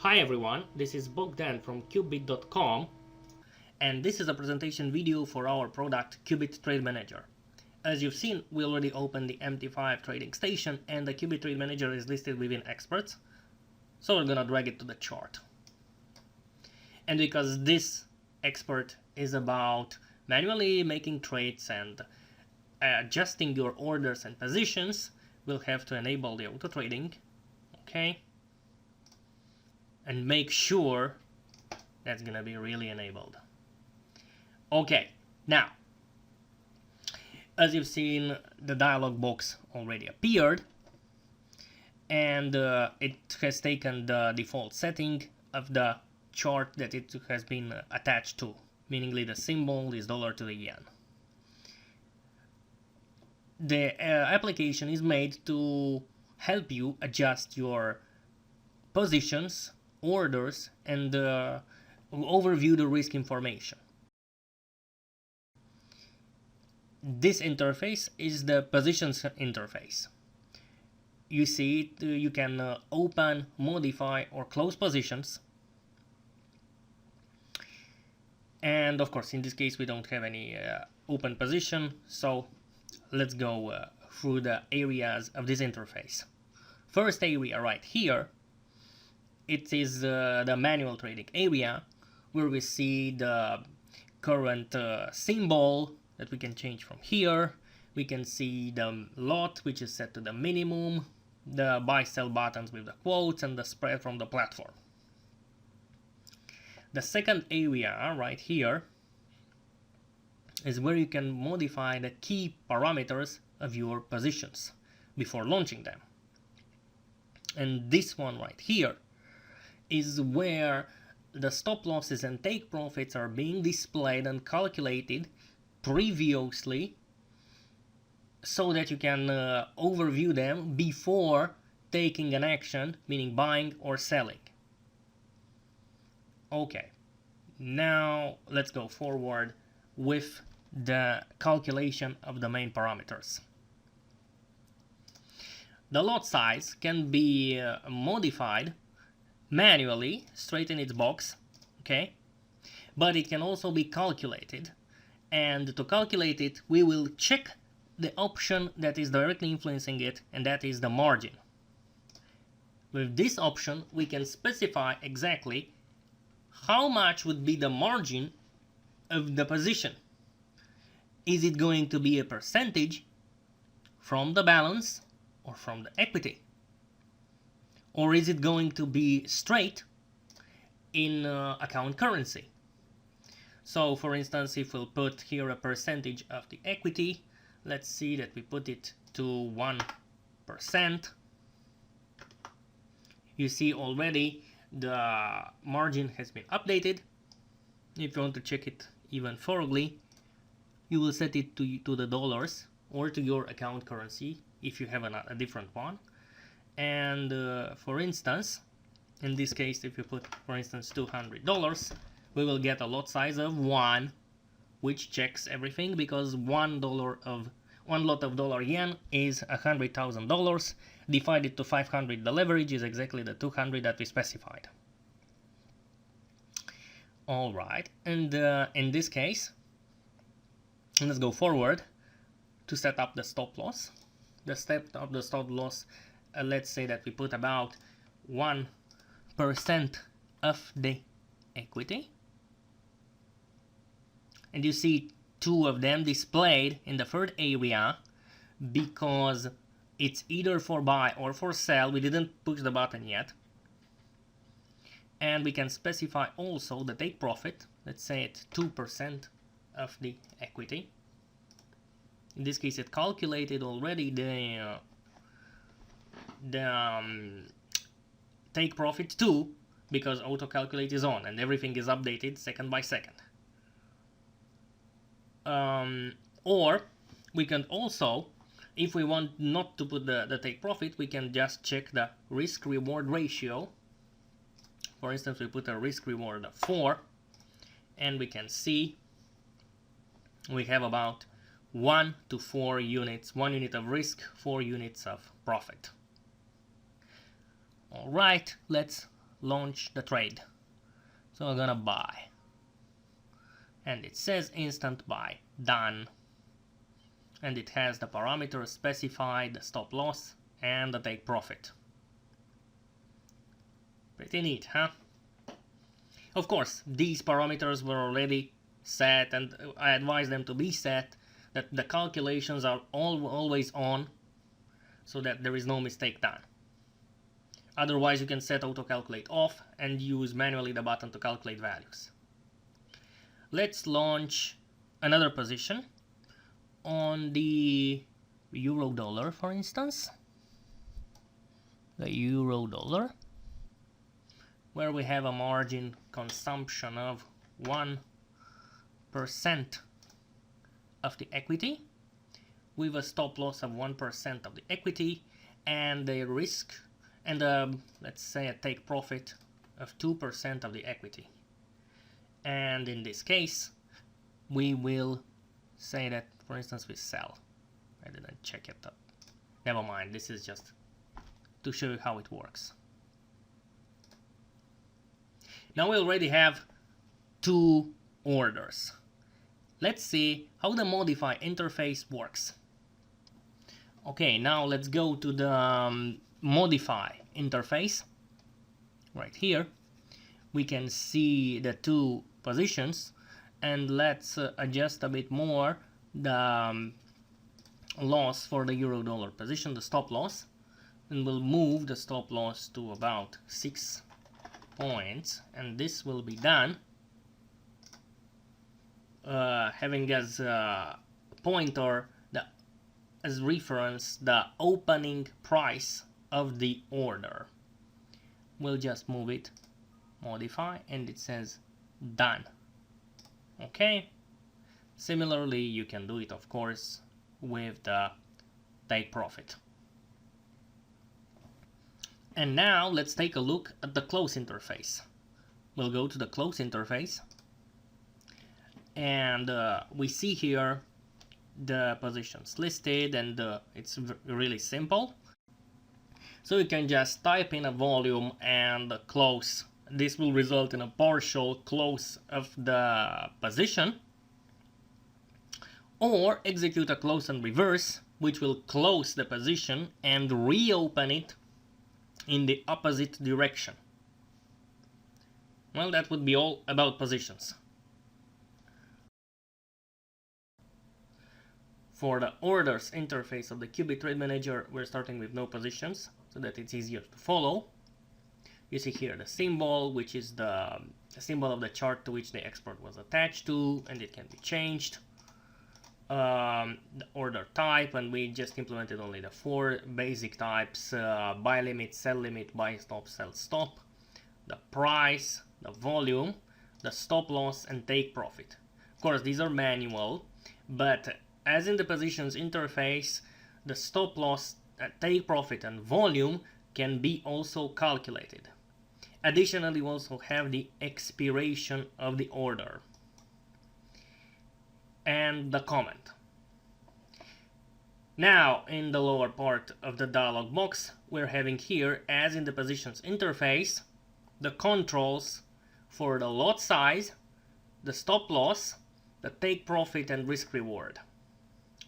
Hi everyone, this is Bogdan from QB.com, and this is a presentation video for our product QB-TradeManager. As you've seen, we already opened the MT5 trading station and the QB-TradeManager is listed within experts, so we're gonna drag it to the chart. And because this expert is about manually making trades and adjusting your orders and positions, we'll have to enable the auto trading, okay? And make sure that's gonna be really enabled. Okay, now, as you've seen, the dialog box already appeared, and it has taken the default setting of the chart that it has been attached to, meaning the symbol is dollar to the yen. The application is made to help you adjust your positions, orders, and overview the risk information. This interface is the positions interface. You see it, you can open, modify, or close positions. And of course, in this case, we don't have any open position, so let's go through the areas of this interface. First area right here, it is the manual trading area, where we see the current symbol that we can change from here. We can see the lot, which is set to the minimum, the buy-sell buttons with the quotes, and the spread from the platform. The second area right here is where you can modify the key parameters of your positions before launching them. And this one right here is where the stop losses and take profits are being displayed and calculated previously, so that you can overview them before taking an action, meaning buying or selling. Okay, now let's go forward with the calculation of the main parameters. The lot size can be modified manually, straight in its box, okay? But it can also be calculated, and to calculate it, we will check the option that is directly influencing it, and that is the margin. With this option, we can specify exactly how much would be the margin of the position. Is it going to be a percentage from the balance or from the equity? Or is it going to be straight in account currency? So for instance, if we'll put here a percentage of the equity, let's see that we put it to 1%. You see already the margin has been updated. If you want to check it even thoroughly, you will set it to the dollars or to your account currency if you have a different one. And for instance, in this case, if you put, for instance, $200, we will get a lot size of 1, which checks everything, because one lot of dollar yen is $100,000. Divided to 500, the leverage is exactly the 200 that we specified. All right, and in this case, let's go forward to set up the stop loss. The step of the stop loss, let's say that we put about 1% of the equity. And you see two of them displayed in the third area because it's either for buy or for sell. We didn't push the button yet. And we can specify also the take profit. Let's say it's 2% of the equity. In this case, it calculated already the take profit too, because auto calculate is on and everything is updated second by second. Or we can also, if we want not to put the take profit, we can just check the risk reward ratio. For instance, we put a risk reward of 4, and we can see we have about 1 to 4 units, 1 unit of risk, 4 units of profit. Alright, let's launch the trade. So I'm gonna buy. And it says instant buy, done. And it has the parameters specified, the stop loss and the take profit. Pretty neat, huh? Of course, these parameters were already set, and I advise them to be set, that the calculations are always on, so that there is no mistake done. Otherwise, you can set auto calculate off and use manually the button to calculate values. Let's launch another position on the euro dollar, for instance. The euro dollar, where we have a margin consumption of 1% of the equity, with a stop loss of 1% of the equity, and a risk, and let's say a take profit of 2% of the equity. And in this case, we will say that, for instance, we sell. I didn't check it up. Never mind, this is just to show you how it works. Now we already have two orders. Let's see how the modify interface works. Okay, now let's go to the modify interface. Right here, we can see the two positions, and let's adjust a bit more the loss for the euro dollar position, the stop loss, and we'll move the stop loss to about 6 points, and this will be done having as a pointer as reference the opening price of the order. We'll just move it, modify, and it says done. Okay, similarly you can do it, of course, with the take profit. And now let's take a look at the close interface. We'll go to the close interface, and we see here the positions listed, and it's really simple. So you can just type in a volume and close. This will result in a partial close of the position, or execute a close and reverse, which will close the position and reopen it in the opposite direction. Well, that would be all about positions. For the orders interface of the QB-TradeManager, we're starting with no positions, so that it's easier to follow. You see here the symbol, which is the symbol of the chart to which the export was attached to, and it can be changed. The order type, and we just implemented only the 4 basic types: buy limit, sell limit, buy stop, sell stop, the price, the volume, the stop loss, and take profit. Of course, these are manual, but as in the positions interface, the stop loss, take profit, and volume can be also calculated. Additionally, we also have the expiration of the order and the comment. Now, in the lower part of the dialog box, we're having here, as in the positions interface, the controls for the lot size, the stop loss, the take profit, and risk reward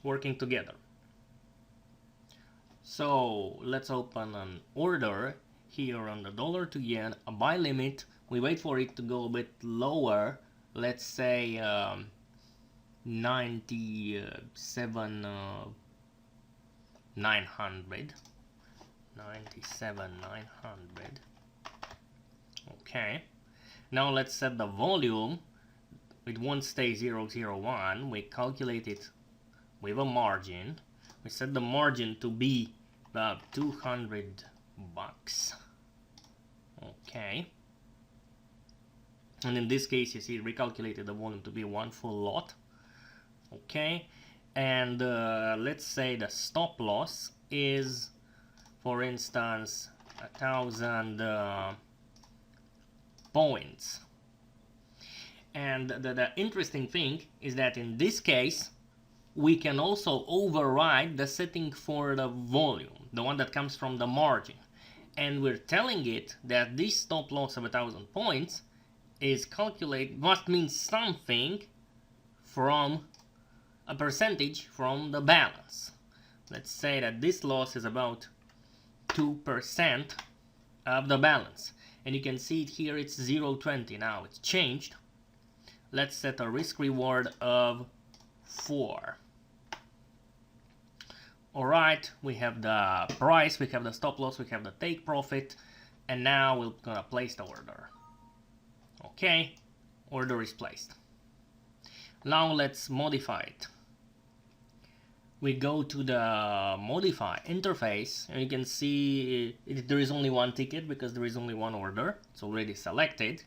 working together. So let's open an order here on the dollar to yen, a buy limit. We wait for it to go a bit lower, let's say 97,900. Okay, now let's set the volume. It won't stay 001. We calculate it with a margin. We set the margin to be about $200. Okay, and in this case, you see, recalculated the volume to be 1 full lot. Okay, and let's say the stop loss is, for instance, 1,000 points. And the interesting thing is that in this case, we can also override the setting for the volume, the one that comes from the margin. and we're telling it that this stop loss of 1,000 points is must mean something from a percentage from the balance. Let's say that this loss is about 2% of the balance, and you can see it here, it's 0.20. Now it's changed. Let's set a risk reward of 4. Alright, we have the price, we have the stop loss, we have the take profit, and now we're gonna place the order. Okay, order is placed. Now let's modify it. We go to the modify interface, and you can see there is only one ticket because there is only one order. It's already selected.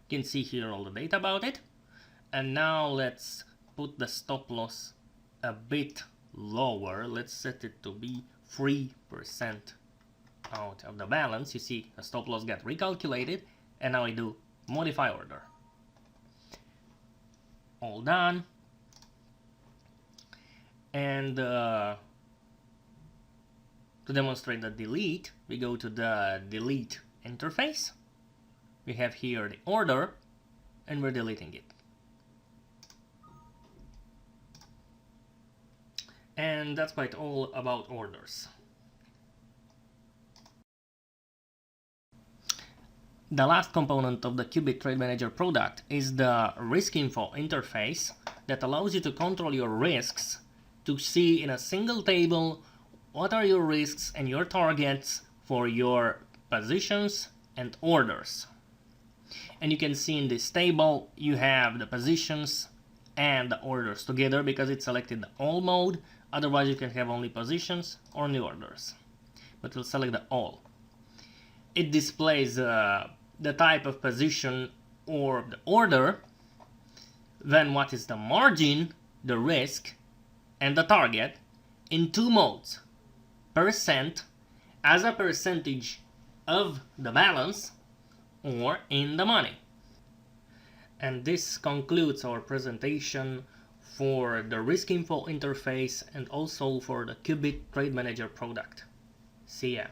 You can see here all the data about it. And now let's put the stop loss a bit lower. Let's set it to be 3% out of the balance. You see the stop loss got recalculated, and now I do modify order. All done. And to demonstrate the delete, we go to the delete interface. We have here the order, and we're deleting it. And that's quite all about orders. The last component of the QB-TradeManager product is the risk info interface that allows you to control your risks, to see in a single table what are your risks and your targets for your positions and orders. And you can see in this table you have the positions and the orders together because it selected the all mode. Otherwise you can have only positions or only orders, but we'll select the all. It displays the type of position or the order, then what is the margin, the risk, and the target in two modes: percent as a percentage of the balance or in the money. And this concludes our presentation for the risk info interface and also for the QB-TradeManager product. See ya.